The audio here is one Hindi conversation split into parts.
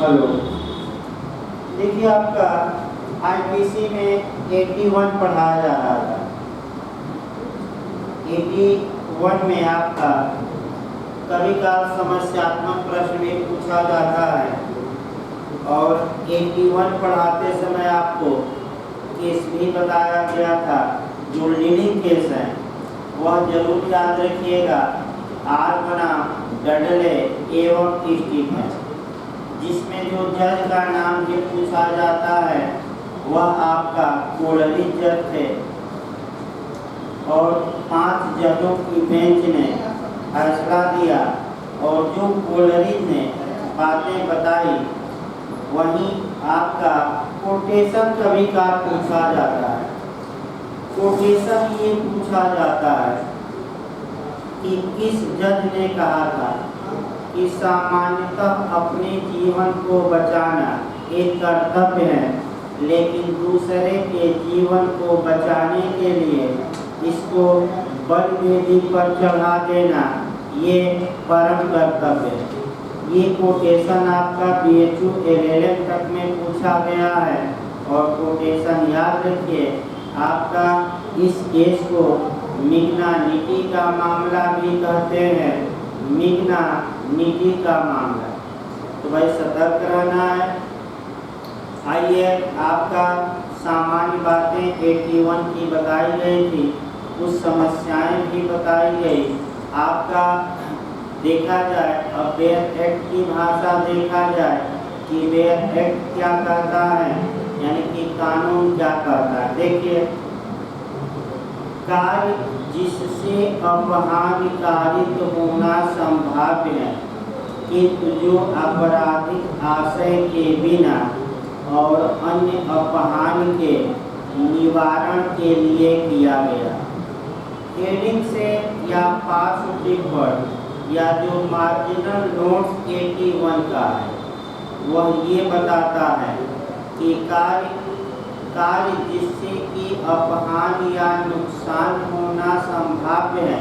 हेलो। देखिए आपका आईपीसी में 81 पढ़ाया जा रहा था। 81 में आपका कभी का समस्यात्मक प्रश्न भी पूछा जाता है और 81 पढ़ाते समय आपको केस भी बताया गया था। जो लीडिंग केस है वह जरूर याद रखिएगा, आर बनाम डडले एवं स्टीफन, जिसमें जो जज का नाम ये पूछा जाता है वह आपका कोलरिज जज थे और 5 जजों की बेंच ने फैसला दिया और जो कोलरिज ने बातें बताई वहीं आपका कोटेशन कभी का पूछा जाता है। कोटेशन ये पूछा जाता है कि किस जज ने कहा था कि सामान्यतः अपने जीवन को बचाना एक कर्तव्य है, लेकिन दूसरे के जीवन को बचाने के लिए इसको बलिवेदी पर चढ़ा देना ये परम कर्तव्य है। ये कोटेशन आपका BHU LLM तक में पूछा गया है और कोटेशन याद रखिए। आपका इस केस को मिग्नानिटी का मामला भी कहते हैं, मिग्नानिटी का मामला। तो भाई सतर्क रहना है। आइए, आपका सामान्य बातें 81 की बताई गई थी, कुछ समस्याएं भी बताई गई। आपका देखा जाए, अब बेयर एक्ट की भाषा देखा जाए कि बेयर एक्ट क्या कहता है, यानी कि कानून क्या कहता है। देखिए, कार्य जिससे अपहानिकारित होना संभाव्य है किंतु जो आपराधिक आशय के बिना और अन्य अपहान के निवारण के लिए किया गया। हेडिंग से या पार्श्व टिप्पण या जो मार्जिनल नोट्स 81 का है वह ये बताता है कि कार्य जिससे कि अपहान या नुकसान होना संभाव्य है,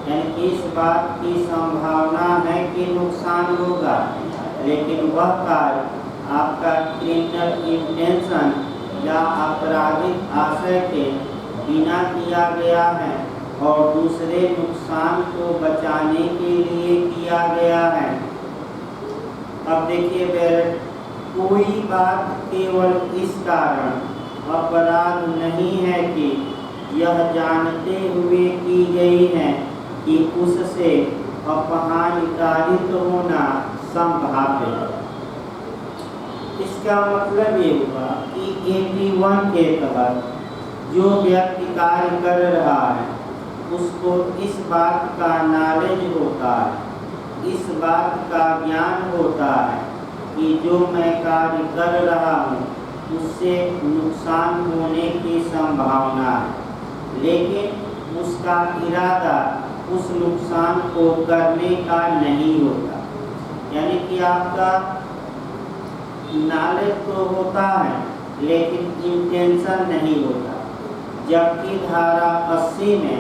यानी इस बात की संभावना है कि नुकसान होगा, लेकिन वह कार्य आपका क्रिमिनल इंटेंशन या आपराधिक आशय के बिना किया गया है और दूसरे नुकसान को बचाने के लिए किया गया है। अब देखिए, कोई बात केवल इस कारण अपराध नहीं है कि यह जानते हुए की गई है कि उससे अपहानिकारित होना संभाव्य है। इसका मतलब ये हुआ कि 81 के तहत जो व्यक्ति कार्य कर रहा है उसको इस बात का नॉलेज होता है, इस बात का ज्ञान होता है कि जो मैं कार्य कर रहा हूँ उससे नुकसान होने की संभावना है, लेकिन उसका इरादा उस नुकसान को करने का नहीं होता। यानी कि आपका नॉलेज तो होता है लेकिन इंटेंशन नहीं होता। जबकि धारा 80 में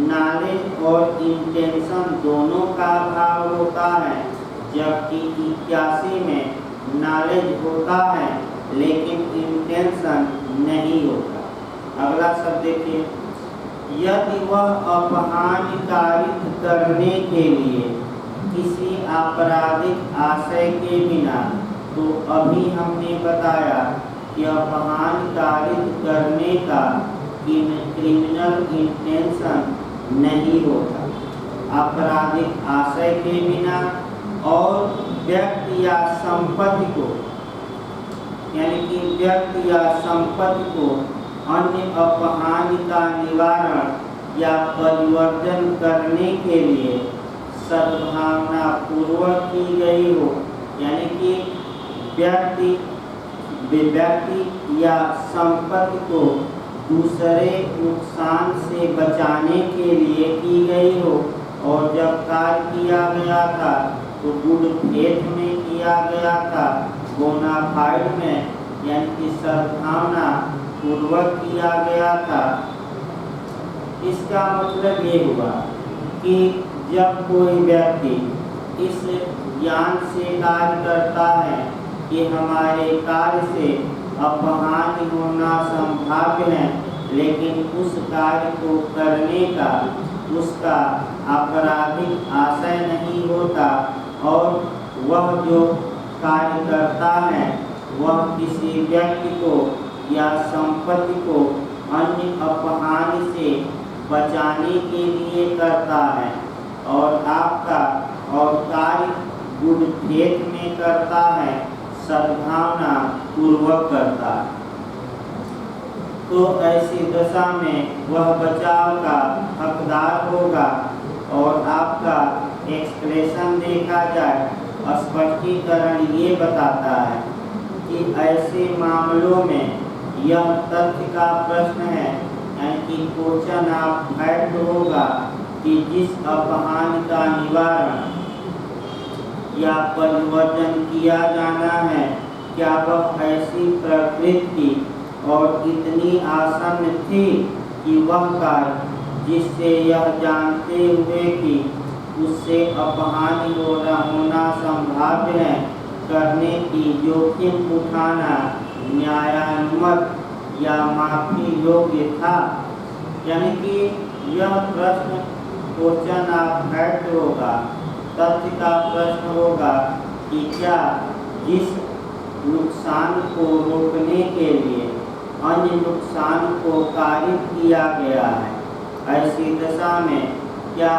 नॉलेज और इंटेंशन दोनों का अभाव होता है, जबकि 81 में नॉलेज होता है लेकिन इंटेंशन नहीं होता। अगला शब्द देखिए, यदि वह अपहानिकारित करने के लिए किसी आपराधिक आशय के बिना, तो अभी हमने बताया कि अपहानिकारित करने का क्रिमिनल इंटेंशन नहीं होता। आपराधिक आशय के बिना और व्यक्ति या संपत्ति को, यानी कि व्यक्ति या संपत्ति को अन्य अपहानि का निवारण या परिवर्तन करने के लिए सद्भावना पूर्वक की गई हो, यानी कि व्यक्ति या संपत्ति को दूसरे नुकसान से बचाने के लिए की गई हो। और जब कार्य किया गया था तो गुड फेथ में किया गया था, बोनाफाइड में, यानी कि सद्भावना पूर्वक किया गया था। इसका मतलब ये हुआ कि जब कोई व्यक्ति इस ज्ञान से कार्य करता है कि हमारे कार्य से अपहानि होना संभाव्य है, लेकिन उस कार्य को करने का उसका आपराधिक आशय नहीं होता, और वह जो कार्य करता है वह किसी व्यक्ति को या संपत्ति को अन्य अपहानि से बचाने के लिए करता है, और आपका और कार्य गुड फेथ में करता है, सद्भावना पूर्वक करता है। तो ऐसी दशा में वह बचाव का हकदार होगा। और आपका एक्सप्रेशन देखा जाए, स्पष्टीकरण ये बताता है कि ऐसे मामलों में यह तथ्य का प्रश्न है कि क्वेश्चन ऑफ फैक्ट होगा कि जिस अपहानि का निवारण या परिवर्तन किया जाना है, क्या वह ऐसी प्रकृति और इतनी आसन्न थी कि वह कार्य जिससे यह जानते हुए कि उससे अपहानि होना संभाव्य है, करने की जोखिम उठाना न्यायानुमत या माफी योग्य था। यानी कि यह प्रश्न क्वेश्चन ऑफ फैक्ट होगा, तथ्य का प्रश्न होगा कि क्या जिस नुकसान को रोकने के लिए अन्य नुकसान को कारित किया गया है, ऐसी दशा में क्या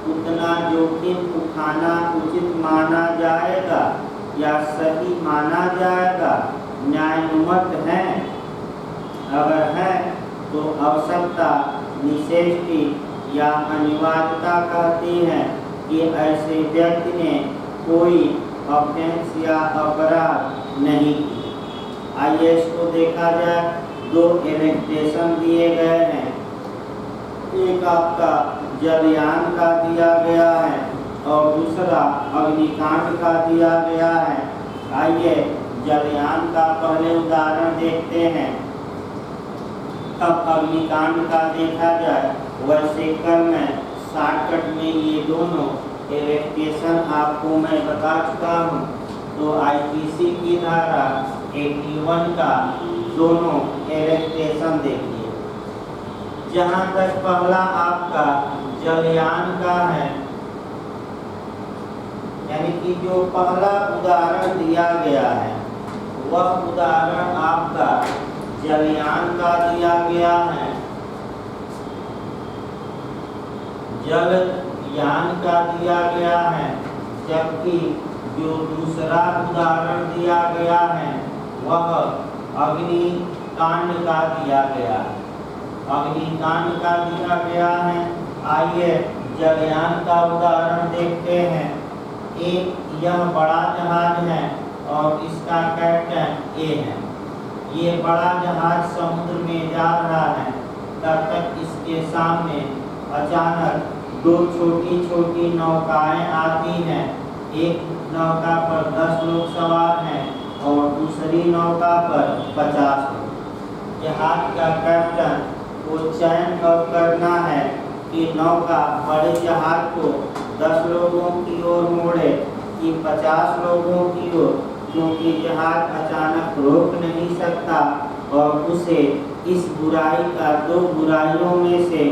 उतना जोखिम उठाना उचित माना जाएगा या सही माना जाएगा, न्यायानुमत है। अगर है तो आवश्यकता निषेधी या अनिवार्यता कहती है कि ऐसे व्यक्ति ने कोई ऑफेंस या अपराध नहीं किया। आइए इसको देखा जाए। दो एलिगेशन दिए गए हैं, एक आपका जलयान का दिया गया है और दूसरा अग्निकांड का दिया गया है। आइए जलयान का पहले उदाहरण देखते हैं, अब अग्निकांड का देखा जाए। वैसे कल मैं शॉर्टकट में ये दोनों एलिगेशन आपको मैं बता चुका हूँ। तो आईपीसी की धारा 81 का दोनों एलिगेशन देखिए। जहाँ तक पहला आपका जलयान का है, यानी कि जो पहला उदाहरण दिया गया है वह उदाहरण आपका जलयान का दिया गया है। जलयान का दिया गया है, जबकि जो दूसरा उदाहरण दिया गया है वह अग्निकांड का दिया गया है। अग्निकांड का दिया गया है। आइए जलयान का उदाहरण देखते हैं। एक यह बड़ा जहाज है और इसका कैप्टन ए है। ये बड़ा जहाज समुद्र में जा रहा है, तब तक इसके सामने अचानक दो छोटी छोटी नौकाएं आती हैं। एक नौका पर 10 लोग सवार हैं और दूसरी नौका पर 50 लोग। जहाज का कैप्टन को चयन करना है कि नौका बड़े जहाज को 10 लोगों की ओर मोड़े कि 50 लोगों की ओर, क्योंकि जहाज अचानक रोक नहीं सकता और उसे इस बुराई का, दो बुराइयों में से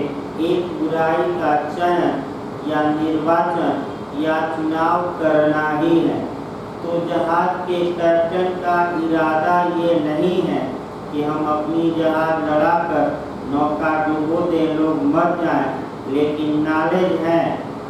एक बुराई का चयन या निर्वाचन या चुनाव करना ही है। तो जहाज के कैप्टन का इरादा ये नहीं है कि हम अपनी जहाज लड़ाकर नौका डुबो दे, लोग मर जाएं, लेकिन नॉलेज है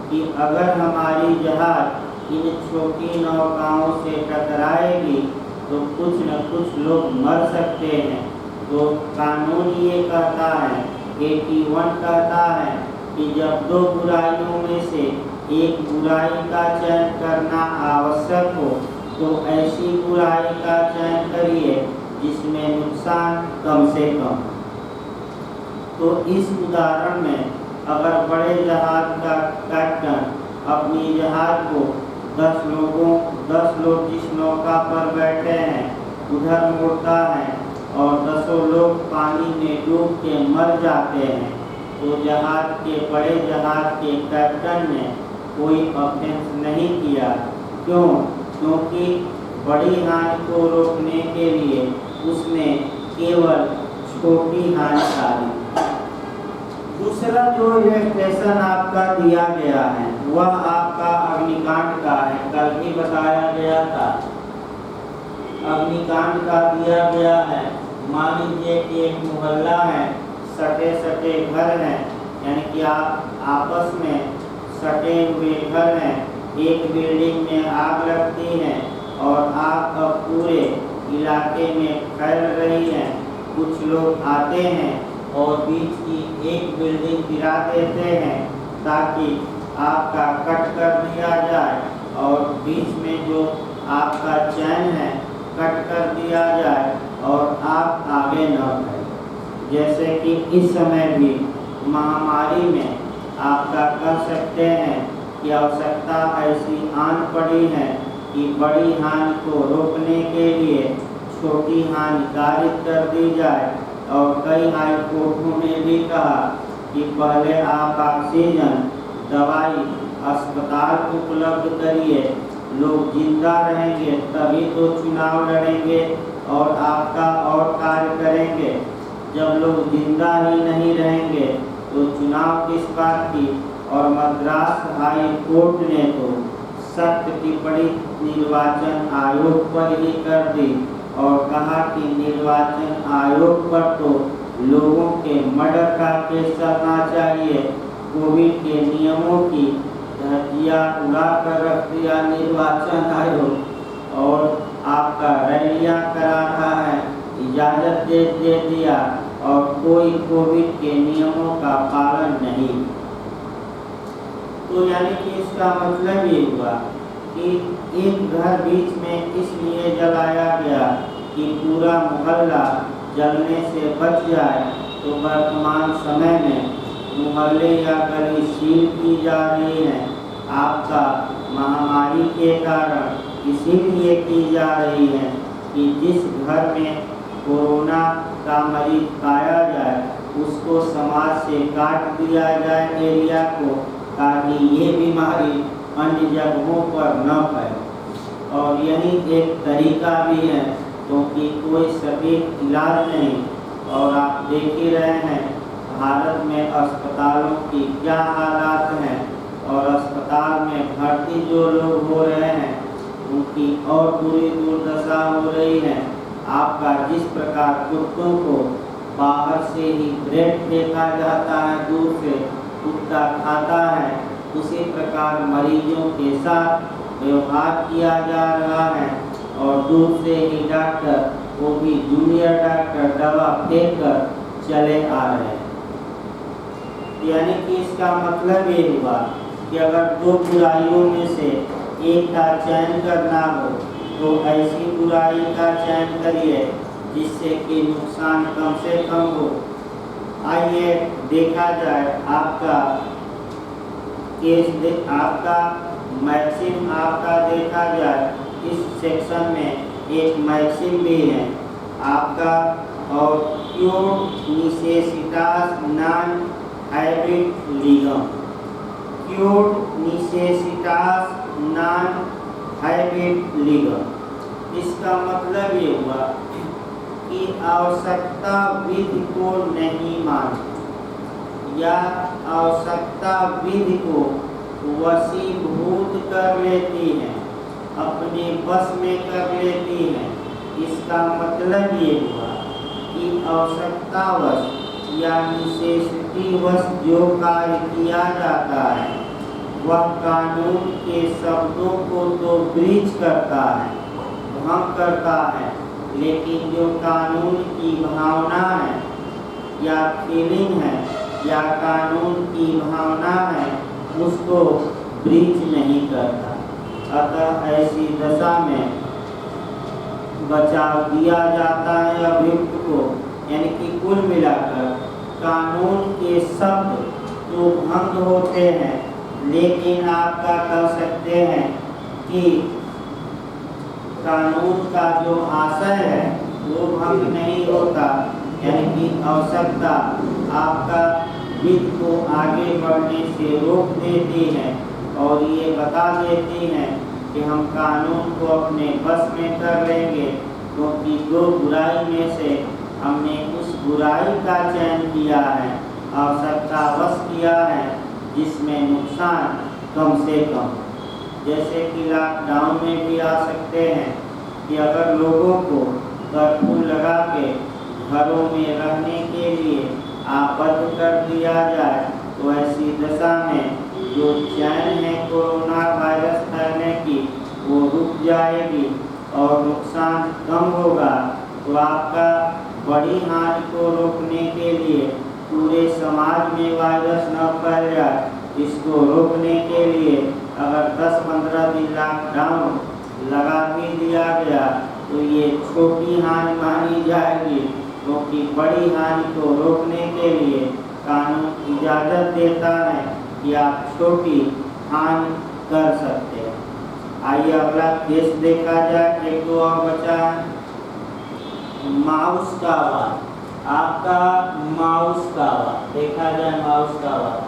कि अगर हमारी जहाज इन छोटी नौकाओं से टकराएगी तो कुछ न कुछ लोग मर सकते हैं। तो कानून ये कहता है, 81 कहता है कि जब दो बुराइयों में से एक बुराई का चयन करना आवश्यक हो तो ऐसी बुराई का चयन करिए जिसमें नुकसान कम से कम। तो इस उदाहरण में अगर बड़े जहाज का कैप्टन अपनी जहाज को 10 लोग जिस नौका पर बैठे हैं उधर मोड़ता है और 10 लोग पानी में डूब के मर जाते हैं, तो जहाज के बड़े जहाज के कैप्टन ने कोई ऑफेंस नहीं किया। क्यों? क्योंकि बड़ी हानि को रोकने के लिए उसने केवल छोटी हानि टाली। दूसरा जो इलस्ट्रेशन आपका दिया गया है वह आपका अग्निकांड का है। कल भी बताया गया था, अग्निकांड का दिया गया है। मान लीजिए कि एक मोहल्ला है, सटे सटे घर हैं, यानी कि आप आपस में सटे हुए घर हैं। एक बिल्डिंग में आग लगती है और आग अब पूरे इलाके में फैल रही है। कुछ लोग आते हैं और बीच की एक बिल्डिंग गिरा देते हैं ताकि आग का कट कर दिया जाए और बीच में जो आपका चैन है कट कर दिया जाए और आग आगे न बढ़े। जैसे कि इस समय भी महामारी में आपका कह सकते हैं कि आवश्यकता ऐसी आन पड़ी है कि बड़ी हानि को रोकने के लिए छोटी हानि कारित कर दी जाए। और कई हाई कोर्टों ने भी कहा कि पहले आप ऑक्सीजन, दवाई, अस्पताल उपलब्ध करिए, लोग जिंदा रहेंगे तभी तो चुनाव लड़ेंगे और आपका और कार्य करेंगे। जब लोग जिंदा ही नहीं रहेंगे तो चुनाव किस बात की। और मद्रास हाई कोर्ट ने तो सख्त टिप्पणी निर्वाचन आयोग पर ही कर दी और कहा कि निर्वाचन आयोग पर तो लोगों के मर्डर का केस चलना चाहिए। कोविड के नियमों की धज्जियां उड़ा कर रख दिया निर्वाचन आयोग और आपका रैलियां करा रहा है, इजाजत दे दिया और कोई कोविड के नियमों का पालन नहीं। तो यानी कि इसका मतलब ये हुआ कि एक घर बीच में इसलिए जलाया गया कि पूरा मोहल्ला जलने से बच जाए। तो वर्तमान समय में मोहल्ले या गली सील की जा रही है आपका महामारी के कारण, इसीलिए की जा रही है कि जिस घर में कोरोना का मरीज पाया जाए उसको समाज से काट दिया जाए एरिया को, ताकि ये बीमारी अन्य जगहों पर न फैले। और यही एक तरीका भी है क्योंकि कोई सटीक इलाज नहीं। और आप देख ही रहे हैं भारत में अस्पतालों की क्या हालात हैं और अस्पताल में भर्ती जो लोग हो रहे हैं उनकी और बुरी दुर्दशा हो रही है। आपका जिस प्रकार कुत्तों को बाहर से ही ब्रेड फेंका जाता है, दूर से कुत्ता खाता है, उसी प्रकार मरीजों के साथ व्यवहार किया जा रहा है और दूर से ही डॉक्टर, वो भी जूनियर डॉक्टर, दवा फेंक कर चले आ रहे हैं। यानी कि इसका मतलब ये हुआ कि अगर दो बुराइयों में से एक का चयन करना हो तो ऐसी बुराई का चयन करिए जिससे कि नुकसान कम से कम हो। आइए देखा जाए आपका केस, आपका मैक्सिम आपका देखा जाए। इस सेक्शन में एक मैक्सिम भी है आपका, और क्यों निसेसिटास नॉन हैबिट लीगम, क्यों निसेसिटास नॉन हैबिट लीगम। इसका मतलब ये हुआ कि आवश्यकता विधि को नहीं मानती या आवश्यकता विधि को वशीभूत कर लेती है, अपने बस में कर लेती है। इसका मतलब ये हुआ कि आवश्यकतावश या नेसेसिटीवश जो कार्य किया जाता है वह कानून के शब्दों को तो ब्रीच करता है, भंग करता है, लेकिन जो कानून की भावना है या फीलिंग है या कानून की भावना है उसको ब्रीच नहीं करता। अतः ऐसी दशा में बचाव दिया जाता है अभियुक्त को। यानी कि कुल मिलाकर कानून के शब्द तो भंग होते हैं, लेकिन आपका कह सकते हैं कि कानून का जो आशय है वो भंग नहीं होता। यानी कि आवश्यकता आपका विधि को आगे बढ़ने से रोक देती है और ये बता देती है कि हम कानून को अपने बस में कर लेंगे, क्योंकि दो बुराई में से हमने उस बुराई का चयन किया है, आवश्यकतावश किया है, जिसमें नुकसान कम से कम। जैसे कि लॉकडाउन में भी आ सकते हैं कि अगर लोगों को कर्फ्यू लगा के घरों में रहने के लिए आबद्ध कर दिया जाए, तो ऐसी दशा में जो चैन है कोरोना वायरस फैलने की वो रुक जाएगी और नुकसान कम होगा। तो आपका बड़ी हानि को रोकने के लिए पूरे समाज में वायरस न फैल जाए, इसको रोकने के लिए अगर 10-15 दिन लॉकडाउन लगा भी दिया गया तो ये छोटी हानि मानी जाएगी, क्योंकि बड़ी हानि को रोकने के लिए कानून इजाज़त देता है कि आप छोटी हानि कर सकते हैं। आइए अगला केस देखा जाए। एक दो और बचा है। माउस का वार। आपका माउस का वार देखा जाए। माउस का वार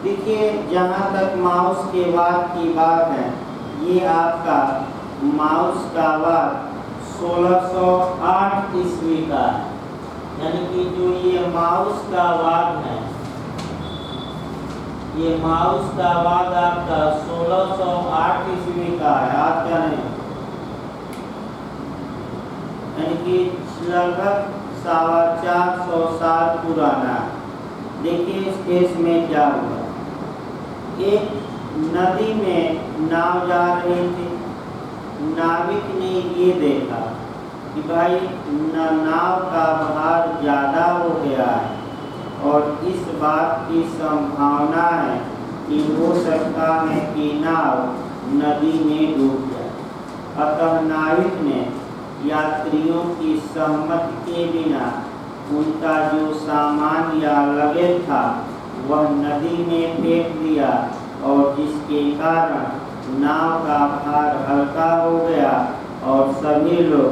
देखिए, जहाँ तक माउस के वार की बात है, ये आपका माउस का वार 1608 ईस्वी का है। यानी कि जो ये माउस का वाद है, ये माउस का वाद आपका 1608 ईस्वी का है, आज का नहीं। यानी कि लगभग 450 साल पुराना है। देखिए इस केस में क्या हुआ। एक नदी में नाव जा रही थी। नाविक ने ये देखा कि भाई नाव का भार ज़्यादा हो गया है और इस बात की संभावना है कि हो सकता है कि नाव नदी में डूब जाए। अतः नाविक ने यात्रियों की सहमति के बिना उनका जो सामान या लगेज था वह नदी में फेंक दिया, और जिसके कारण नाव का भार हल्का हो गया और सभी लोग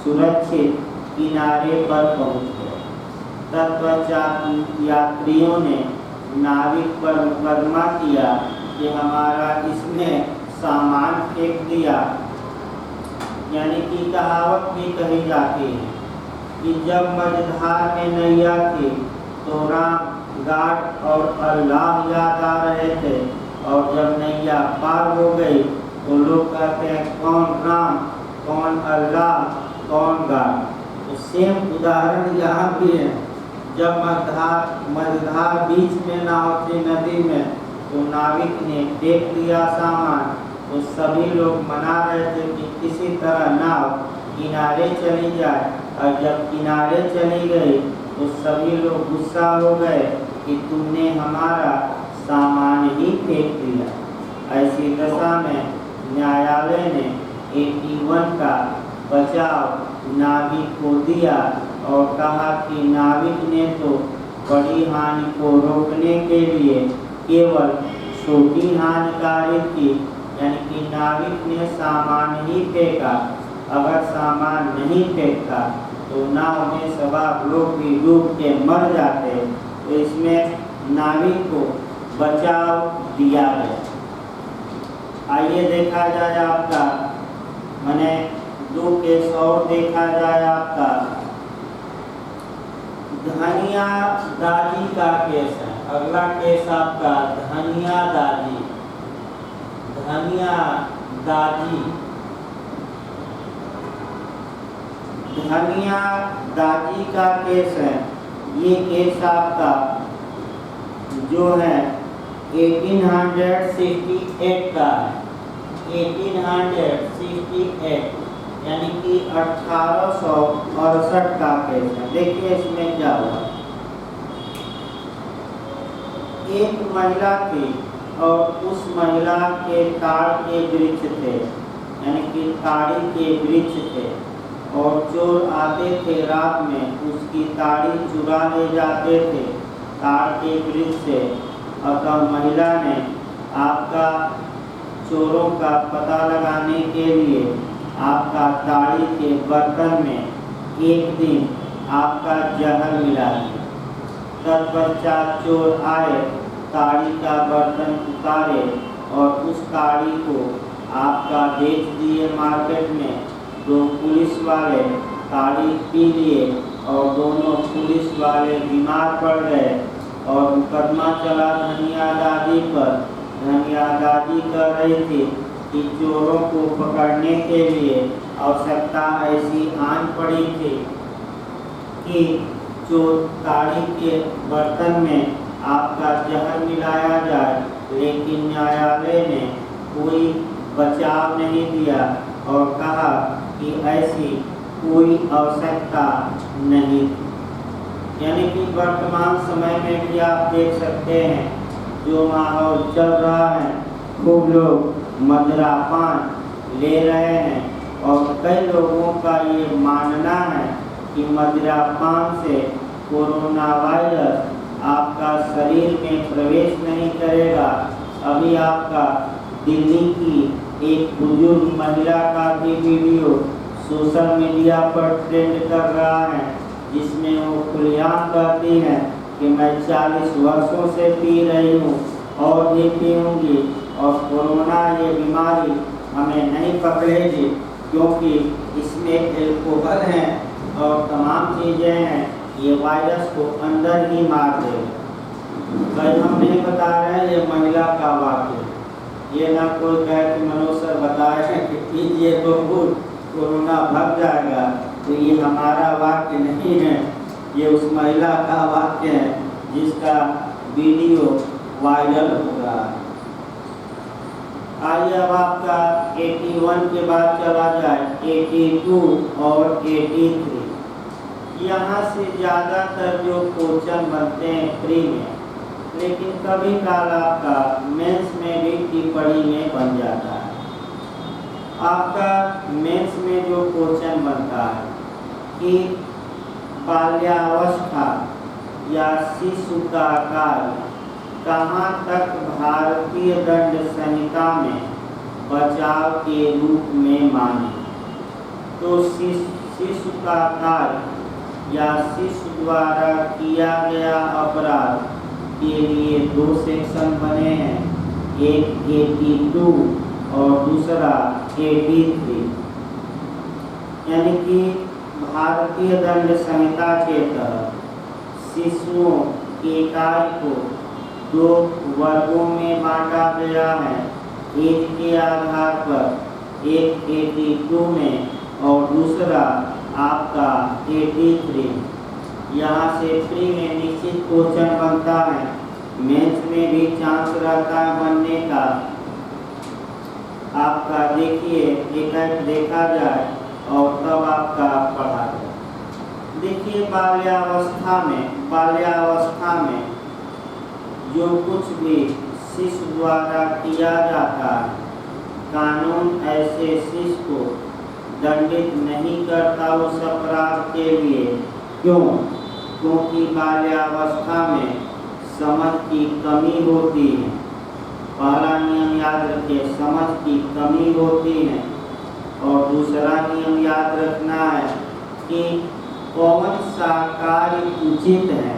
सुरक्षित किनारे पर पहुंच गए। तत्पश्चात यात्रियों ने नाविक पर मुकदमा किया कि हमारा इसमें सामान फेंक दिया। यानी कि कहावत भी कही जाती है कि जब मझधार में नैया थी तो राम, गाड और अल्लाह याद आ रहे थे, और जब नैया पार हो गई तो लोग कहते हैं कौन राम, कौन अल्लाह, कौन गाड। तो सेम उदाहरण यहाँ भी है। जब मझधार बीच में नाव थी नदी में, तो नाविक ने फेंक दिया सामान, तो सभी लोग मना रहे थे कि किसी तरह नाव किनारे चली जाए, और जब किनारे चली गई तो सभी लोग गुस्सा हो गए कि तुमने हमारा सामान ही फेंक दिया। ऐसी दशा में न्यायालय ने 81 का बचाव नाविक को दिया और कहा कि नाविक ने तो बड़ी हानि को रोकने के लिए केवल छोटी हानि कार्य की, यानी कि नाविक ने सामान ही फेंका। अगर सामान नहीं फेंकता तो नाव में सवार लोग भी डूब के मर जाते। तो इसमें नाविक को बचाव दिया गया। आइए देखा जाए आपका, मैंने 2 केस और देखा जाए आपका। धनिया दादी का केस है। अगला केस आपका धनिया दादी। धनिया दादी, धनिया दादी का केस है। ये केस आपका जो है 1868 का है। 1868 यानी कि 1868 का केस है। देखिए इसमें क्या हुआ। एक महिला थी और उस महिला के ताड़ के वृक्ष थे, यानी कि ताड़ी के वृक्ष थे, और चोर आते थे रात में, उसकी ताड़ी चुरा ले जाते थे ताड़ के वृक्ष से। अतः महिला ने आपका चोरों का पता लगाने के लिए आपका ताड़ी के बर्तन में एक दिन आपका जहर मिला दिया। तत्पश्चात चोर आए, ताड़ी का बर्तन उतारे और उस ताड़ी को आपका देख दिए मार्केट में 2 पुलिस वाले ताड़ी पी लिए और दोनों पुलिस वाले बीमार पड़ गए और मुकदमा चला धनिया दादी पर। धनिया दादी कर रही थी कि चोरों को पकड़ने के लिए आवश्यकता ऐसी आन पड़ी थी कि चोर ताड़ी के बर्तन में आपका जहर मिलाया जाए, लेकिन न्यायालय ने कोई बचाव नहीं दिया और कहा कि ऐसी कोई आवश्यकता नहीं। यानी कि वर्तमान समय में भी आप देख सकते हैं जो माहौल चल रहा है, खूब लोग मदिरापान ले रहे हैं और कई लोगों का ये मानना है कि मदिरापान से कोरोना वायरस आपका शरीर में प्रवेश नहीं करेगा। अभी आपका दिल्ली की एक बुजुर्ग महिला का भी वीडियो सोशल मीडिया पर ट्रेंड कर रहा है, जिसमें वो खुलेआम कहती हैं कि मैं 40 वर्षों से पी रही हूँ और भी पीऊँगी और कोरोना ये बीमारी हमें नहीं पकड़ेगी, क्योंकि इसमें एल्कोहल है और तमाम चीज़ें हैं, ये वायरस को अंदर ही मार देगा। भाई हम नहीं बता रहे हैं ये महिला का वाक्य, ये ना कोई कहे कि मनोज सर बताए कि पीजिए तो कोरोना भाग जाएगा, तो ये हमारा वाक्य नहीं है, ये उस महिला का वाक्य है जिसका वीडियो वायरल हो रहा है। आइए अब आपका 81 के बाद चला जाए 82 और 83। यहाँ से ज़्यादातर जो क्वेश्चन बनते हैं फ्री में, लेकिन कभी काल आपका मेंस में भी टिप्पणी में बन जाता है। आपका मेंस में जो क्वेश्चन बनता है कि बाल्यावस्था या शिशु का कार्य कहाँ तक भारतीय दंड संहिता में बचाव के रूप में माने, तो शिशु का कार्य या शिशु द्वारा किया गया अपराध के लिए 2 सेक्शन बने हैं, एक 82 और दूसरा 83। यानी कि भारतीय दंड संहिता के तहत शिशुओं के कार्य को 2 वर्गों में बांटा गया है, एज के आधार पर, एक 82 में और दूसरा आपका 83। यहाँ से प्री में निश्चित क्वेश्चन बनता है, मेंस में भी चांस रहता है बनने का। आपका देखिए एक देखा जाए और तब आपका पढ़ा जाए। देखिए बाल्यावस्था में जो कुछ भी शिशु द्वारा किया जाता है, कानून ऐसे शिशु को दंडित नहीं करता उस अपराध के लिए। क्यों? क्योंकि बाल्यावस्था में समझ की कमी होती है। पहला नियम याद रखिए, समझ की कमी होती है। और दूसरा नियम याद रखना है कि कौन सा कार्य उचित है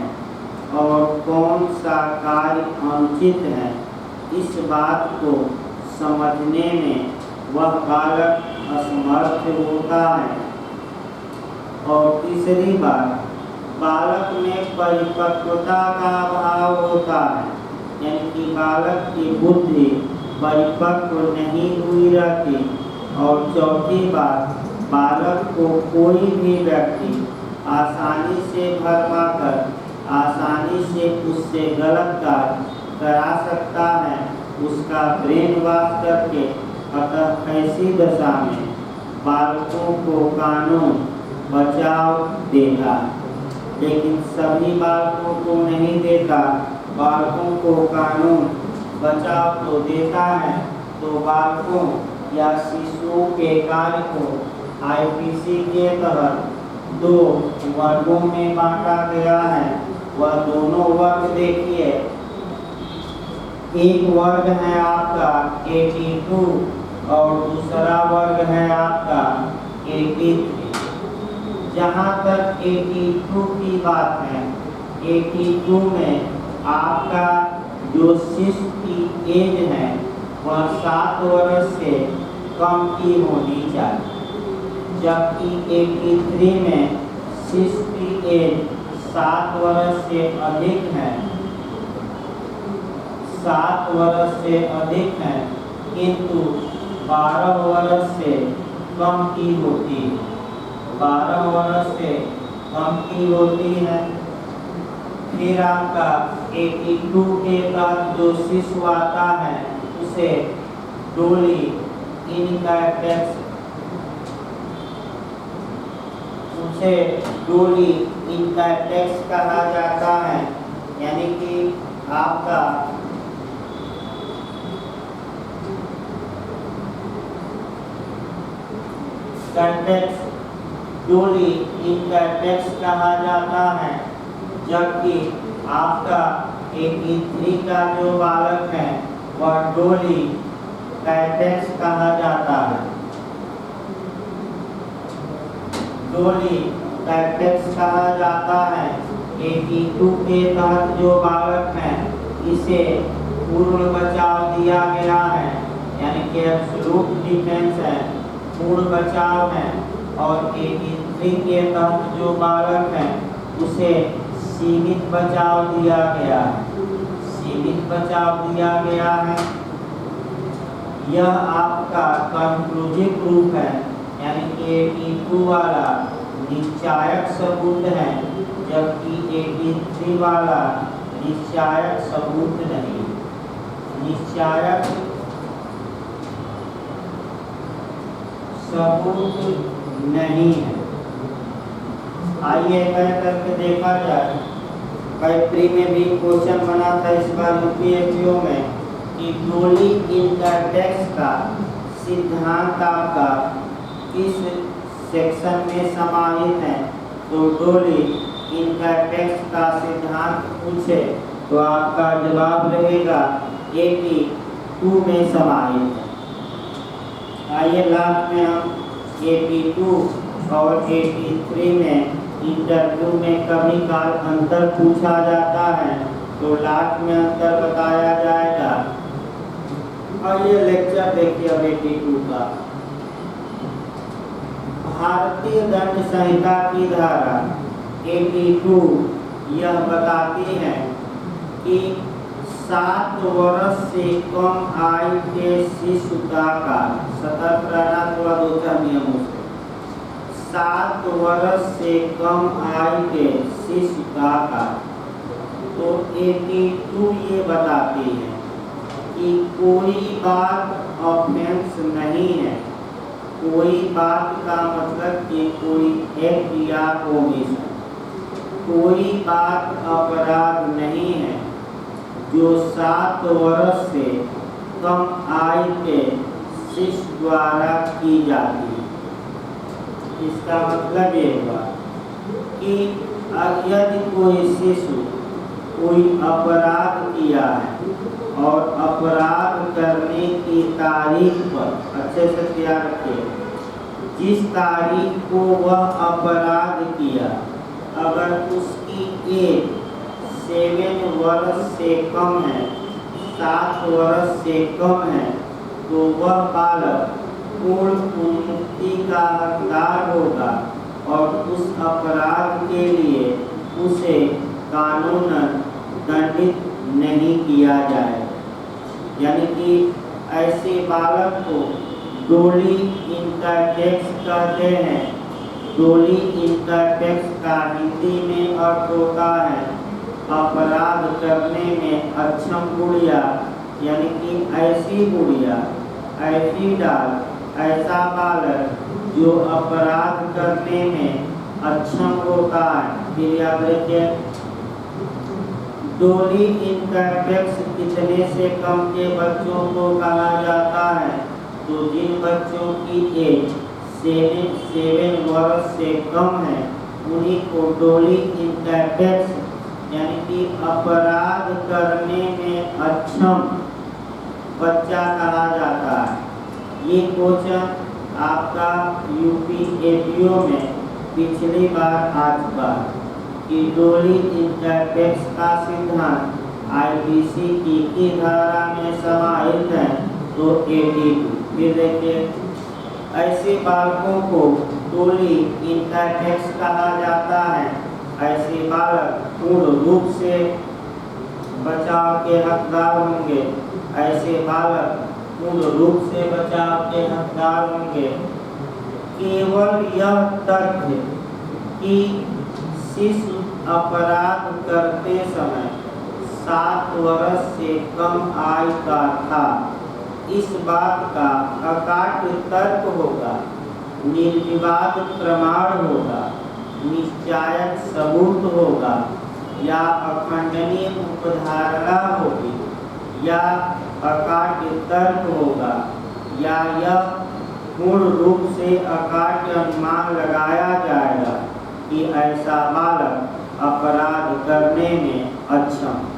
और कौन सा कार्य अनुचित है, इस बात को समझने में वह बालक असमर्थ होता है। और तीसरी बात, बालक में परिपक्वता का अभाव होता है, यानी कि बालक की बुद्धि परिपक्व नहीं हुई रहती। और चौथी बात, बालक को कोई भी व्यक्ति आसानी से भरमाकर आसानी से उससे गलत कार्य करा सकता है, उसका ब्रेन वॉश करके। अतः ऐसी दशा में बालकों को कानून बचाव देता, लेकिन सभी बालकों को नहीं देता। बालकों को कानून बचाव तो देता है, तो बालकों या शिशुओं के कार्य को आईपीसी के तहत 2 वर्गों में बांटा गया है। वह दोनों वर्ग देखिए, एक वर्ग है आपका 82 और दूसरा वर्ग है आपका 83। जहाँ तक 82 की बात है, 82 में आपका जो शिशु की एज है वह 7 वर्ष से कम की होनी चाहिए, जबकि 83 में शिशु की एज 7 वर्ष से अधिक है, 7 वर्ष से अधिक है, किंतु 12 वर्ष से कम की होती है, 12 वर्ष से कम की होती है। फिर आपका 82 के बाद जो शिशु आता है उसे डोली इनकम टैक्स, उसे डोली इनकम टैक्स कहा जाता है। यानी कि आपका टैक्स डोली इनकम टैक्स कहा जाता है, जबकि आपका 83 का जो बालक है वह डोली टैक्स कहा जाता है, डोली टैक्स कहा जाता है। 82 के तहत जो बालक है इसे पूर्ण बचाव दिया गया है, यानी कि एब्सोल्यूट डिफेंस है, पूर्ण बचाव है। और 83 के तहत जो बालक है उसे सीमित बचाव दिया गया है, सीमित बचाव दिया गया है। यह आपका कंक्लूसिव प्रूफ है, यानी कि 82 वाला निश्चायक सबूत है, जबकि 83 वाला निश्चायक सबूत नहीं, निश्चायक सबूत नहीं है। आइए करके देखा जाए। प्री में भी क्वेश्चन बना था इस बार यूपीएससी में कि डोली इनकम टैक्स का सिद्धांत आपका किस सेक्शन में समाहित है। तो डोली इनकम टैक्स का सिद्धांत पूछे तो आपका जवाब रहेगा 82 में समाहित है। आइए लास्ट में हम 82 और 83 में इंटरव्यू में कभी काल अंतर पूछा जाता है, तो लास्ट में अंतर बताया जाएगा। और ये लेक्चर देखिए 82 का। भारतीय दंड संहिता की धारा 82 यह बताती है कि 7 वर्ष से कम आयु के शिशु का सतर्क रहना, थोड़ा 2-4 नियमों से। 7 वर्ष से कम आयु के शिशु का तो 82 ये बताती है कि कोई बात ऑफेंस नहीं है, कोई बात का मतलब कि कोई एक्ट या ओमिशन, कोई बात अपराध नहीं है जो 7 वर्ष से कम आयु के शिशु द्वारा की जाती है। इसका मतलब ये हुआ कि यदि कोई शिशु कोई अपराध किया है और अपराध करने की तारीख पर, अच्छे से ध्यान रखिए, जिस तारीख को वह अपराध किया, अगर उसकी एज 7 वर्ष से कम है, 7 वर्ष से कम है, तो वह बालक पूर्ण उन्मुक्ति का हकदार होगा और उस अपराध के लिए उसे कानूनन दंडित नहीं किया जाए। यानी कि ऐसे बालक को डोली इनकम टैक्स कहते हैं। डोली इनकम टैक्स का हिंदी में अर्थ होता है अपराध करने में अक्षम गुड़िया, यानी कि ऐसी गुड़िया, ऐसी डाल, ऐसा बालक जो अपराध करने में अक्षम होता है। फिर याद रखिए, डोली इनकम टैक्स कितने से कम के बच्चों को कहा जाता है, तो जिन बच्चों की एज 7 वर्ष से कम है उन्हीं को डोली इनकम टैक्स यानी कि अपराध करने में अक्षम बच्चा कहा जाता है। ये क्वेश्चन आपका यूपीएससी में पिछली बार आ चुका है कि डोली इनकम टैक्स का सिद्धांत आईपीसी की धारा में समाहित है। तो 82। फिर देखिए ऐसे बालकों को टोली इंटरटेक्स कहा जाता है। ऐसे बालक पूर्ण रूप से बचाव के हकदार होंगे। ऐसे बालक पूर्ण रूप से बचाव के हकदार होंगे। केवल यह तथ्य कि शिशु अपराध करते समय 7 वर्ष से कम आयु का था, इस बात का अकाट्य तर्क होगा, निर्विवाद प्रमाण होगा, निश्चायक सबूत होगा, या अखंडनीय उपधारणा होगी, या अकाट्य तर्क होगा, या यह पूर्ण रूप से अकाट्य अनुमान लगाया जाएगा कि ऐसा बालक अपराध करने में अक्षम।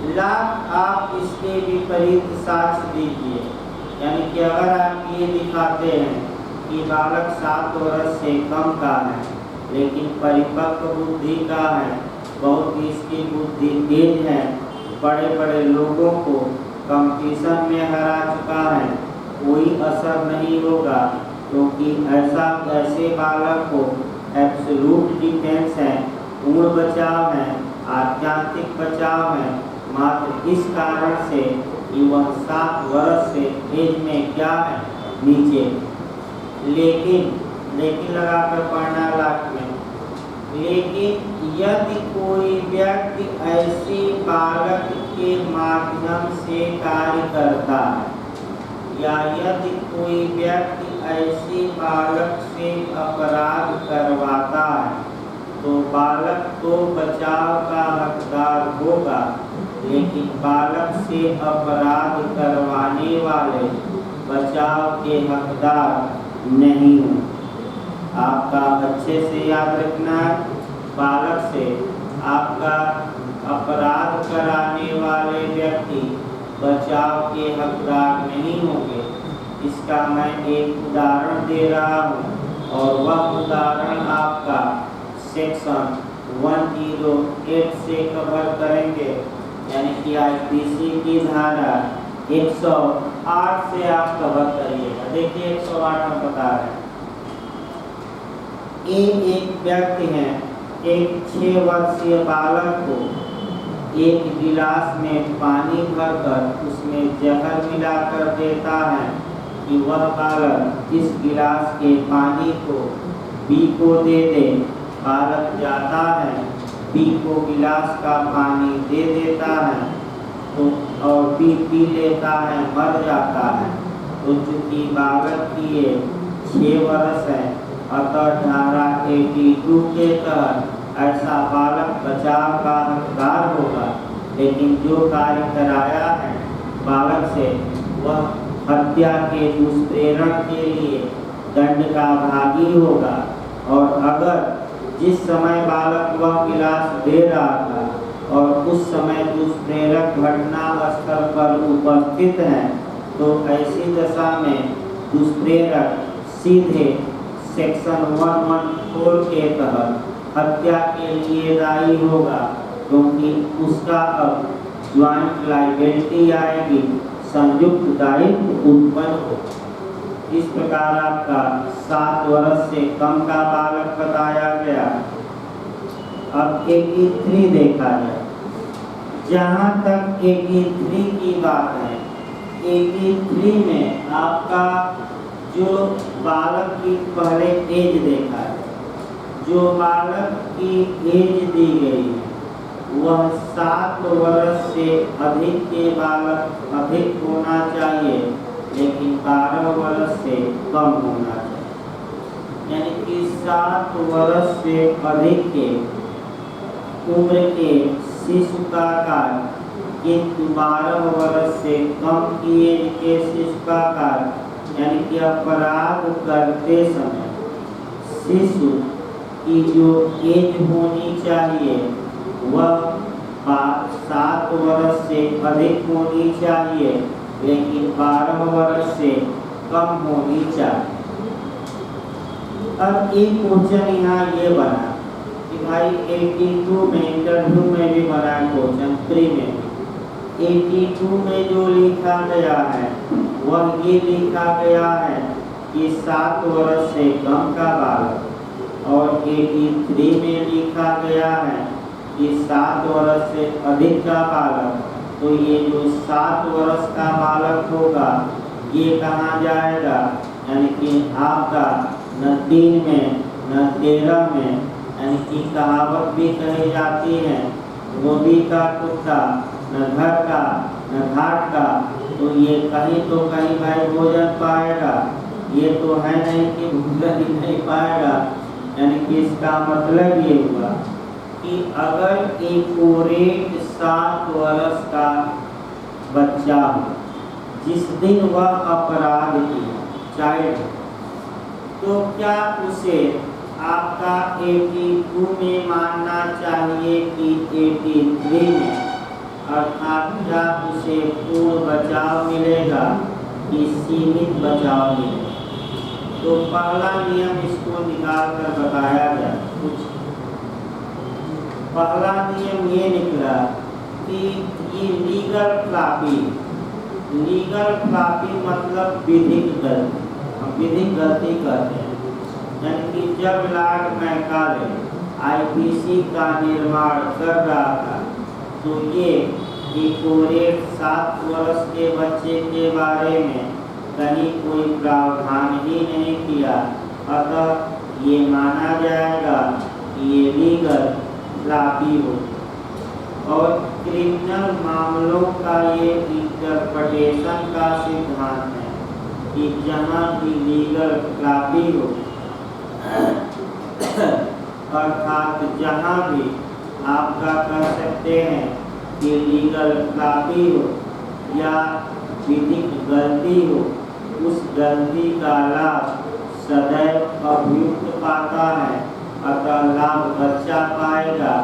लाभ आप इसके विपरीत साक्ष्य दीजिए, यानी कि अगर आप ये दिखाते हैं कि बालक 7 वर्ष से कम का है लेकिन परिपक्व बुद्धि का है, बहुत इसकी बुद्धि तेज है, बड़े बड़े लोगों को कंपटीशन में हरा चुका है, कोई असर नहीं होगा, क्योंकि ऐसे बालक को एब्सोल्यूट डिफेंस है, पूर्ण बचाव है, आध्यात्मिक बचाव है, मात्र इस कारण से कि वह 7 वर्ष से एज में क्या है, नीचे। लेकिन लगाकर पढ़ना लास्ट में, लेकिन यदि कोई व्यक्ति ऐसे बालक के माध्यम से कार्य करता है, या यदि कोई व्यक्ति ऐसे बालक से अपराध करवाता है, तो बालक तो बचाव का हकदार होगा, लेकिन बालक से अपराध करवाने वाले बचाव के हकदार नहीं होंगे। आपका अच्छे से याद रखना है, बालक से आपका अपराध कराने वाले व्यक्ति बचाव के हकदार नहीं होंगे। इसका मैं एक उदाहरण दे रहा हूँ, और वह उदाहरण आपका सेक्शन 108 से कवर करेंगे, यानी कि आईपीसी की धारा 108 से आप कवर करिएगा। देखिए 108 में बता रहे हैं, एक व्यक्ति है, एक 6 वर्षीय बालक को एक गिलास में पानी भरकर उसमें जहर मिलाकर देता है कि वह बालक इस गिलास के पानी को बी को दे दे। बालक जाता है, बी को गिलास का पानी दे देता है, तो और बी पी लेता है, मर जाता है। तो चूंकि बालक की ये 6 वर्ष है, अतः धारा 82 के तहत ऐसा बालक बचाव का हकदार होगा, लेकिन जो कार्य कराया है बालक से, वह हत्या के दुष्प्रेरण के लिए दंड का भागी होगा। और अगर जिस समय बालक वह गिलास दे रहा था और उस समय दुष्प्रेरक घटना स्थल पर उपस्थित है, तो ऐसी दशा में दुष्प्रेरक सीधे सेक्शन 114 के तहत हत्या के लिए दायी होगा, क्योंकि उसका अब ज्वाइंट लायबिलिटी आएगी, संयुक्त दायित्व उत्पन्न होगा। इस प्रकार आपका 7 वर्ष से कम का बालक बताया गया। अब 83 देखा जाए। जहाँ तक 83 की बात है, 83 में आपका जो बालक की पहले एज देखा है, जो बालक की एज दी गई है वह 7 वर्ष से अधिक के बालक अधिक होना चाहिए, लेकिन 12 वर्ष से कम होना चाहिए। यानी कि 7 वर्ष से अधिक के उम्र के शिशु का कार्य, किंतु 12 वर्ष से कम की एज के शिशु का कार्य, यानी कि अपराध करते समय शिशु की जो एज होनी चाहिए वह 7 वर्ष से अधिक होनी चाहिए, लेकिन 12 वर्ष से कम होनी चाहिए। अब एक क्वेश्चन यहाँ ये बना कि भाई 82 में इंटरव्यू में भी बना क्वेश्चन, प्री में भी, 82 में जो लिखा गया है वह ये लिखा गया है कि 7 वर्ष से कम का बालक, और 83 में लिखा गया है कि 7 वर्ष से अधिक का बालक। तो ये जो 7 वर्ष का बालक होगा ये कहाँ जाएगा, यानी कि आपका न 3 में न 13 में, यानी कि कहावत भी कही जाती है गोदी का कुत्ता न घर का न घाट का। तो ये कहीं तो कहीं भाई भोजन पाएगा, ये तो है नहीं कि भोजन ही नहीं पाएगा। यानी कि इसका मतलब ये हुआ कि अगर एक 7 वर्ष का बच्चा हो जिस दिन वह अपराध किया चाइल्ड, तो क्या उसे आपका 82 में मानना चाहिए कि 83 में, अर्थात क्या उसे पूर्ण बचाव मिलेगा कि सीमित बचाव मिलेगा। तो पहला नियम इसको निकाल कर बताया जाए। कुछ पहला नियम ये निकला कि ये लीगल फ्लॉपी मतलब विधिक गलती, विधिक गलती करते हैं। यानी कि जब लॉर्ड मैकाले आईपीसी का निर्माण कर रहा था तो ये एक्यूरेट 7 वर्ष के बच्चे के बारे में कहीं कोई प्रावधान ही नहीं किया, अतः ये माना जाएगा कि ये लीगल फ्लॉपी हो। और क्रिमिनल मामलों का ये इंटरप्रिटेशन का सिद्धांत है कि जहाँ भी लीगल फ्लॉपी हो, अर्थात जहाँ भी आपका कह सकते हैं कि लीगल फ्लॉपी हो या विधिक गलती हो, उस गलती का लाभ सदैव अभियुक्त पाता है, अतः लाभ बच्चा पाएगा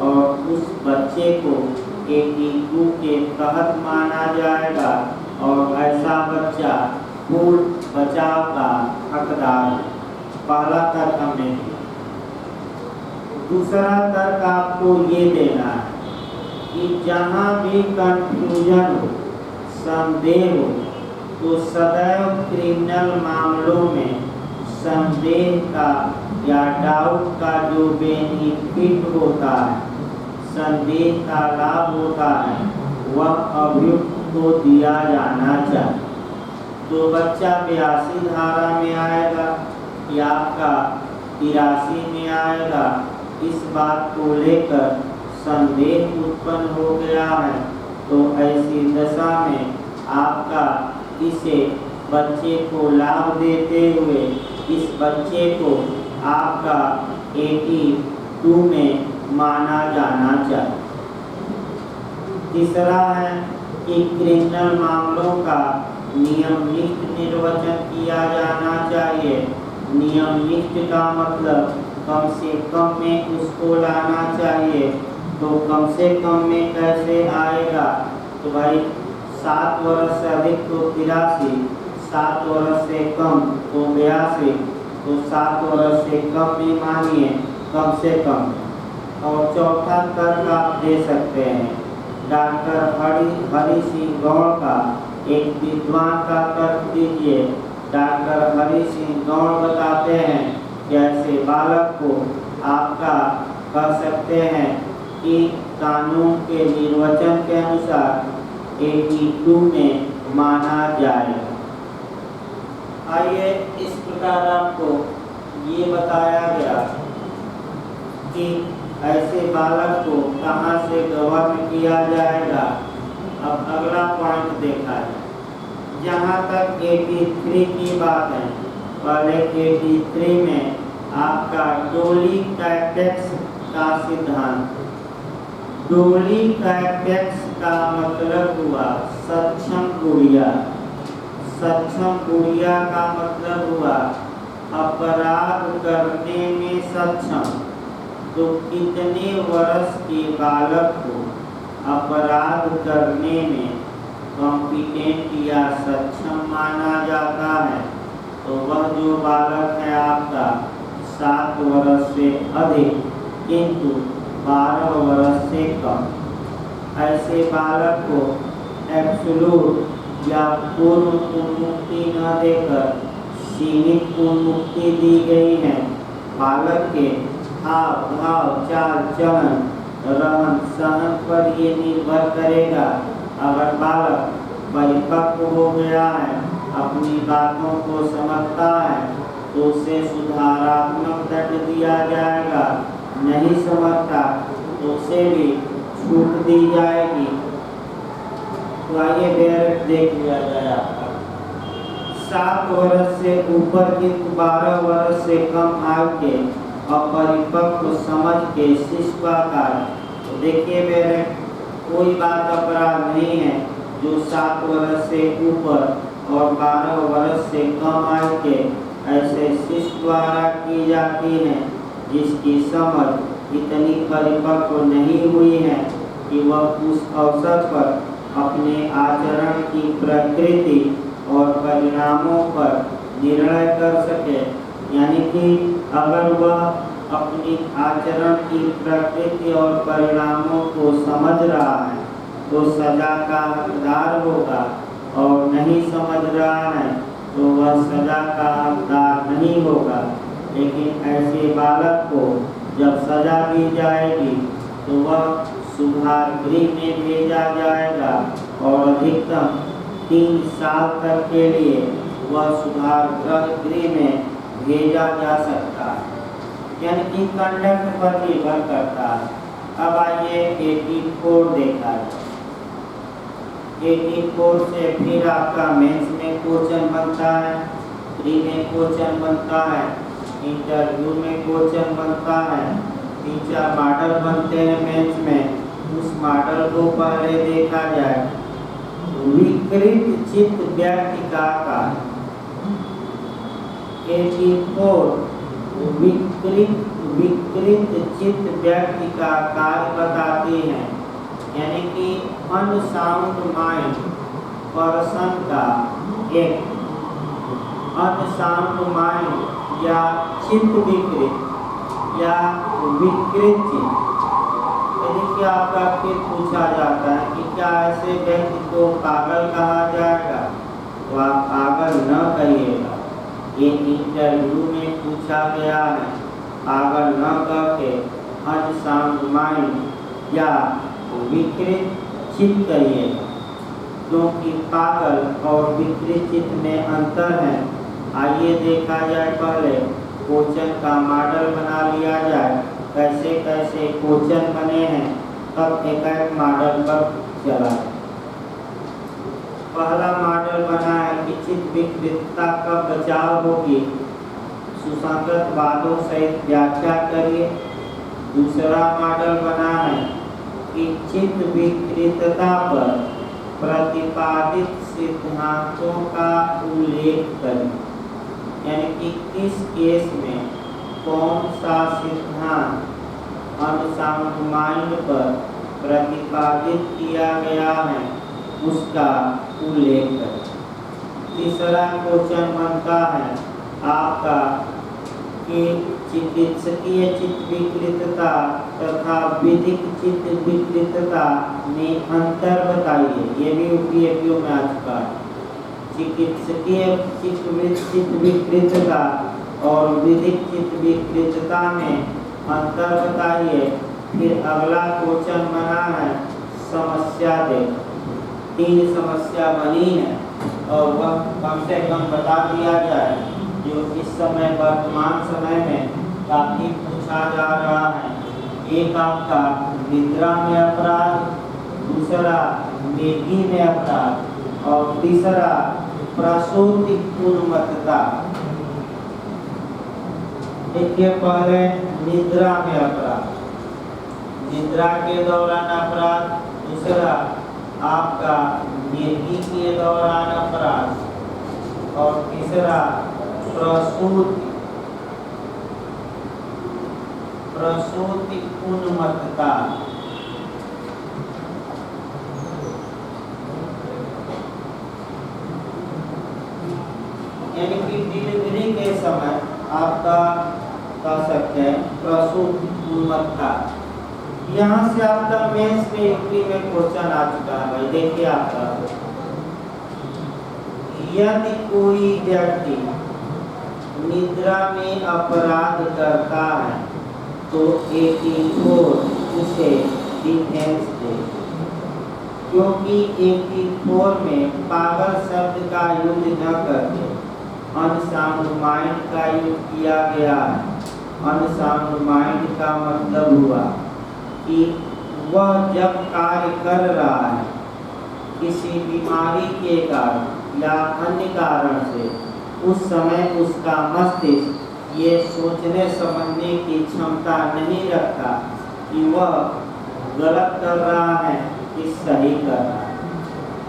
और उस बच्चे को 82 के तहत माना जाएगा और ऐसा बच्चा पूर्ण बचाव का हकदार है। पहला तर्क हमने दिया। दूसरा तर्क आपको ये देना है कि जहाँ भी कंफ्यूजन हो, संदेह हो, तो सदैव क्रिमिनल मामलों में संदेह का या डाउट का जो बेनिफिट होता है, संदेह का लाभ होता है, वह अभियुक्त को दिया जाना चाहिए। तो बच्चा 82 धारा में आएगा या आपका 83 में आएगा, इस बात को लेकर संदेह उत्पन्न हो गया है, तो ऐसी दशा में आपका इसे बच्चे को लाभ देते हुए इस बच्चे को आपका 82 में माना जाना चाहिए। तीसरा है कि क्रिमिनल मामलों का नियमनिष्ठ निर्वचन किया जाना चाहिए। नियमनिष्ठ का मतलब कम से कम में उसको लाना चाहिए। तो कम से कम में कैसे आएगा, तो भाई 7 वर्ष से अधिक तो 83, 7 वर्ष से कम तो 82, तो 7 वर्ष से कम में मानिए कम से कम। और चौथा तर्क आप दे सकते हैं डॉक्टर हरि सिंह गौड़ का, एक विद्वान का तर्क दीजिए। डॉक्टर हरि सिंह गौड़ बताते हैं कि ऐसे बालक को आपका कह सकते हैं कि कानून के निर्वचन के अनुसार 82 में माना जाएगा। आइए इस प्रकार आपको ये बताया गया कि ऐसे बालक को कहाँ से गवर्न किया जाएगा। अब अगला पॉइंट देखा है, जहाँ तक 83 की बात है, पहले 83 में आपका डोली कैपेक्स का सिद्धांत। डोली कैपेक्स का मतलब हुआ सक्षम गुड़िया। सक्षम गुड़िया का मतलब हुआ अपराध करने में सक्षम। तो कितने वर्ष के बालक को अपराध करने में कॉम्पिटेंट या सक्षम माना जाता है, तो वह जो बालक है आपका 7 वर्ष से अधिक किंतु 12 वर्ष से कम। ऐसे बालक को एब्सोल्यूट या पूर्ण उन्मुक्ति न देकर सीमित उन्मुक्ति दी गई है। बालक के हाव भाव, चाल चलन, रहन सहन पर ये निर्भर करेगा। अगर बालक परिपक्व हो गया है, अपनी बातों को समझता है, तो उसे सुधारात्मक दंड दिया जाएगा। नहीं समझता तो उसे भी छूट दी जाएगी। तो आइए बेर देख लिया जाए आपका 7 वर्ष से ऊपर की 12 वर्ष से कम आयु के अपरिपक्व समझ के शिशु का। तो देखिए मेरे कोई बात अपराध नहीं है जो 7 वर्ष से ऊपर और 12 वर्ष से कम आयु के ऐसे शिशु द्वारा की जाती है जिसकी समझ इतनी परिपक्व नहीं हुई है कि वह उस अवसर पर अपने आचरण की प्रकृति और परिणामों पर निर्णय कर सके। यानी कि अगर वह अपनी आचरण की प्रकृति और परिणामों को समझ रहा है तो सजा का हकदार होगा, और नहीं समझ रहा है तो वह सजा का हकदार नहीं होगा। लेकिन ऐसे बालक को जब सजा दी जाएगी तो वह सुधार गृह में भेजा जाएगा और अधिकतम 3 साल तक के लिए वह सुधार गृह में भेजा जा सकता है। यानी कि कंडक्ट पर निर्भर करता है। अब आइए 84 देखा जाए। 84 से फिर आपका मेंस में क्वेश्चन बनता है, प्री में क्वेश्चन बनता है, इंटरव्यू में क्वेश्चन बनता है। 3-4 मॉडल बनते हैं मेंस में। उस मॉडल को पहले देखा जाए। विकृत चित्त व्यक्ति का आकार 84 विकृत चित्त व्यक्ति का कार्य बताती है। यानी कि अनसाउंड माइंड पर्सन का एक अनसाउंड माइंड या चित्त विकृत या विकृत चित्त। यदि कि आपका फिर पूछा जाता है कि क्या ऐसे व्यक्ति को पागल कहा जाएगा, तो आप पागल न कहिएगा। ये इंटरव्यू में पूछा गया है। पागल न करके अनसाउंड माइंड या विकृत चित्त कहिएगा, क्योंकि पागल और विकृत चित्त में अंतर है। आइए देखा जाए, पहले क्वेश्चन का मॉडल बना लिया जाए। कैसे कैसे क्वेश्चन बने हैं, तब एक मॉडल पर चला। पहला मॉडल बना है कि चित्त विकृतता का बचाव होगी, सुसंगत वादों सहित व्याख्या करिए। दूसरा मॉडल बना है कि चित्त विकृतता पर प्रतिपादित सिद्धांतों का उल्लेख करें। यानी कि किस केस में कौन सा सिद्धांत अनसाउंड माइंड पर प्रतिपादित किया गया है, उसका उल्लेख करें। तीसरा क्वेश्चन बनता है आपका कि चिकित्सकीय चित्त विकृतता तथा विधिक चित्त विकृतता में अंतर बताइए। ये भी उपयोग में आ चुका है। चिकित्सकीय चित्त विकृतता और विधिक चित्त विकृतता में अंतर बताइए। फिर अगला क्वेश्चन बना है समस्या दे। 3 समस्या बनी है और वह कम से कम बता दिया जाए, जो इस समय वर्तमान समय में काफी पूछा जा रहा है। एक आपका निद्रा में अपराध, दूसरा नेकी में अपराध और तीसरा प्रसूति उन्मत्तता। देखिए पहले निद्रा में अपराध, निद्रा के दौरान अपराध। दूसरा आपका नेकी के दौरान अपराध और तीसरा प्रसूति उन्मत्तता। यानी कि डिलीवरी के समय आपका कह सकते हैं प्रसूति उन्मत्तता। यहाँ से आपका मेंस में यूपी में क्वेश्चन आ चुका है भाई। देखिए आपका, यदि कोई व्यक्ति निद्रा में अपराध करता है तो 84 उसे डिफेंस दे, क्योंकि 84 में पागल शब्द का यूज न करके अनसाउंड माइंड का यूज किया गया है। अनसाउंड माइंड का मतलब हुआ कि वह जब कार्य कर रहा है किसी बीमारी के कारण या अन्य कारण से, उस समय उसका मस्तिष्क ये सोचने समझने की क्षमता नहीं रखता कि वह गलत कर रहा है कि सही कर रहा है।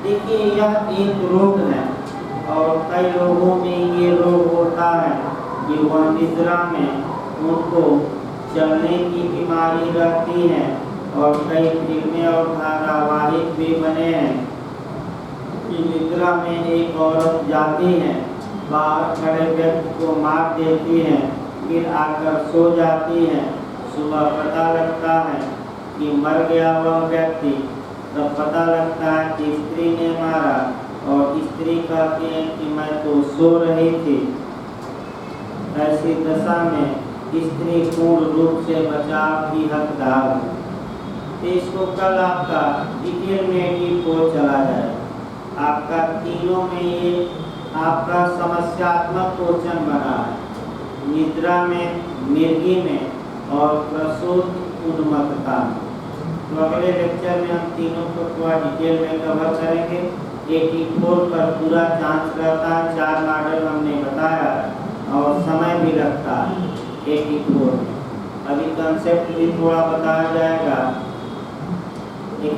देखिए यह एक रोग है और कई लोगों में ये रोग होता है कि वह निद्रा में उनको चलने की बीमारी रहती है। और कई फिल्में और धारावाहिक भी बने हैं कि निद्रा में एक औरत जाती है, बाहर खड़े व्यक्ति को मार देती है, फिर आकर सो जाती है। सुबह पता लगता है कि मर गया वह व्यक्ति। तब पता लगता है कि स्त्री ने मारा और स्त्री कहती है कि मैं तो सो रही थी। ऐसी दशा में स्त्री पूर्ण रूप से बचाव की हकदार है। तो इसको कल आपका डिटेल में को चला जाए। आपका तीनों में ये आपका समस्यात्मक क्वेश्चन बना है, निद्रा में, मिर्गी में और प्रसूत उन्मत्तता में। तो अगले लेक्चर में हम तीनों को थोड़ा डिटेल में कवर करेंगे। 84 पर पूरा चांस रहता है, 4 मॉडल हमने बताया और समय भी लगता है 84 में। अभी कंसेप्ट भी थोड़ा बताया जाएगा।